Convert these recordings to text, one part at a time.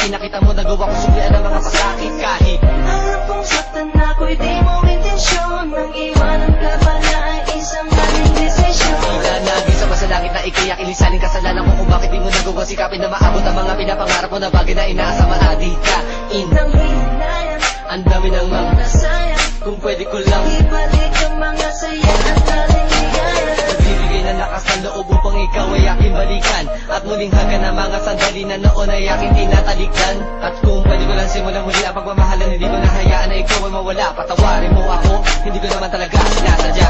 pinakita mo, nagawa ko suklian ng mga pasakit. Kahit alam kong saktan ako'y di mo intensyon, nang iwanan ka pala ay isang maling desisyon. tila nag-isa pa sa langit na ikayak ilisanin kasalanan ko kung bakit di mo nagawa sikapin na maabot ang mga pinapangarap mo na bagay na inaasa maadikain. Nang hihinayan, Ang dami ng mga nasayang, kung pwede ko lang ibalik ang mga saya at dating ligaya. nagbibigay ng lakas ng loob upang ikaw ay aking balikan, at muling hagan ang mga sandali na noon ay aking tinatalikdan. At kung pwede ko lang simulan muli ang pagmamahalan, hindi ko nahayaan na ikaw ay mawala. Patawarin mo ako, hindi ko naman talaga sinasadya.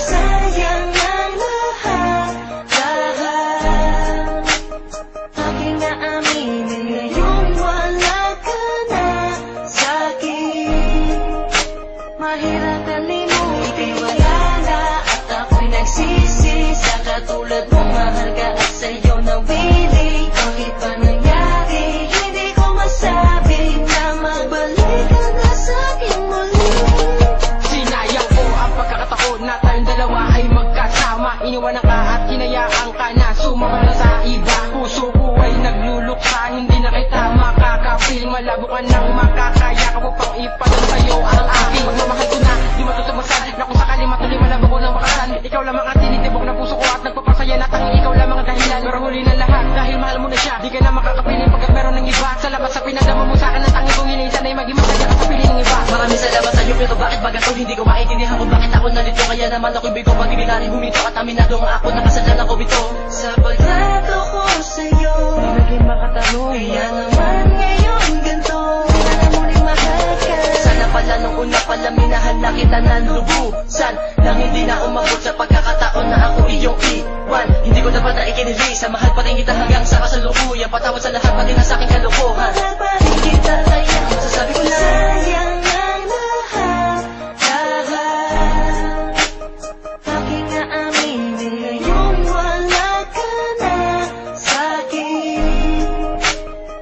Sayang ang lahat, lahat. Aking aaminin ngayong wala ka na sa'kin. Mahirap kalimutin, wala na at ako'y nagsisi. Sa katulad mo, mahal ka at sa'yo nawili. Kahit pa nangyari, hindi ko masabi na magbalik ka na sa'kin muli. Sinayang ko ang pagkakataon na tayong dalawa ay magkasama. Iniwanan ka at hinayaan ka na sumama na sa iba. Puso ko ay nagluluksa, hindi na kita makakapil. Malabo ka nang makakaya ka upang ipadang sa'yo ang aking pagmamahal ko na di matutumasan. Na kung sakali matuloy malabo ko ng makasan. Ikaw lamang ang tinitibok ng puso ko at nagpapasaya na tanging ikaw lamang ang dahilan. Pero huli ng lahat dahil mahal mo na siya, di ka na makakapiling pagkat meron ng iba. Salamat sa pinadama mo sa akin ang tanging kong inisan ay maging masaya ka sa piling ng iba. Maraming salamat sa'yo, pero bakit ba ganito? Hindi ko maintindihan kung bakit ako nalito. Kaya naman ako'y bigo pag ibigari humito at aminado ang ako nakasalanan ko bito. Sa pagtrato ko sa'yo, Di naging makatanong. kaya naman ngayon ganito, kaya na muling mahal ka. Sana pala nung una pala minahal na kita ng lubusan, nang hindi na umabot sa pagkakataon na ako iyong iwan. Hindi ko dapat na ikinili, sa mahal pa rin kita hanggang sa kasalukuyan. Patawad sa lahat pati na sa aking kalokohan. Mahal pa rin kita kaya masasabi ko sayang ang lahat, lahat. Aking aaminin ngayong wala ka na sa'kin.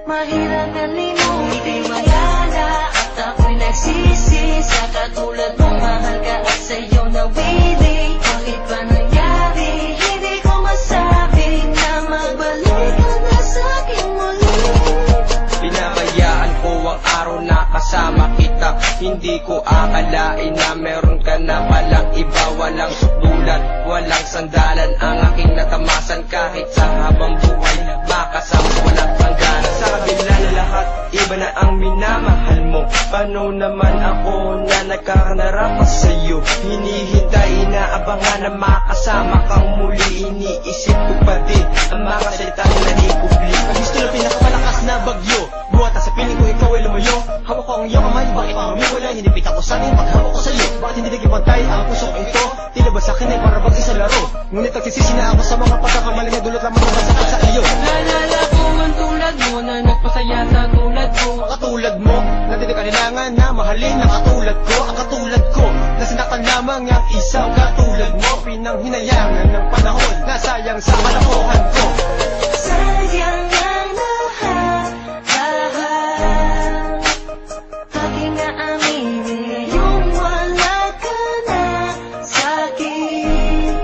Mahirap kalimutin, wala na at ako'y nagsisi. Sa katulad mo, mahal ka at sa'yo nawili. Kahit pa nangyari, hindi ko masabi na magbalik ka na sa'kin muli. Pinabayaan ko ang araw na kasama kita. Hindi ko akalain na meron ka na palang iba. Walang sukulan, walang sandalan ang aking natamasan. Kahit sa habang buhay makasama, walang hangganan. Sa kabila na lahat, iba na ang minamahal mo. Paano naman ako na nagkakanarapan sa'yo? Hinihintay, inaabangan na makasama kang muli. Iniisip ko pa din ang mga salita na nanikubli. Gusto na pinakamalakas na bagyo, buwata sa piling ko ikaw ay lumayo. Hawak ko ang iyong kamay, bakit humiwala? Hinipit ako sa akin paghawak ko sa'yo. Bakit hindi naging pantay ang pusong ito? Tila ba sa'kin ay para bang isang laro? Ngunit nagsisisi na ako sa mga pagkakamali na dulot lamang ng masakit sa iyo. Naalala ko ang tulad mo na nagpasaya sa tulad ko. Ang katulad mo, na di kailangan na mahalin ang katulad ko. Ang katulad ko, na sinaktan lamang ang isang katulad mo. Pinanghinayangan ng panahon, nasayang sa kalokohan ko. Sayang ang lahat, lahat. Aking aaminin ngayong wala ka na sa'kin.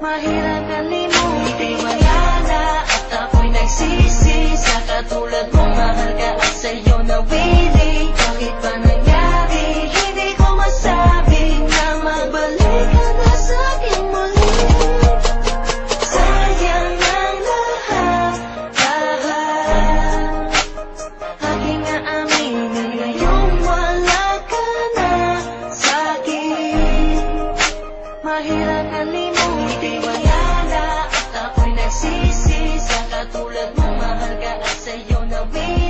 Mahirap kalimutin, wala na at ako'y nagsisi. Sa katulad mo, mahal ka at sa'yo nawili. Kahit pa nangyari, hindi ko masabi na magbalik ka na sa'kin muli. Sayang ang lahat, lahat. Aking aaminin ngayong wala ka na sa'kin. Mahirap kalimutin, wala na at ako'y nagsisi. Sa katulad mo, mahal ka at sa'yo nawili.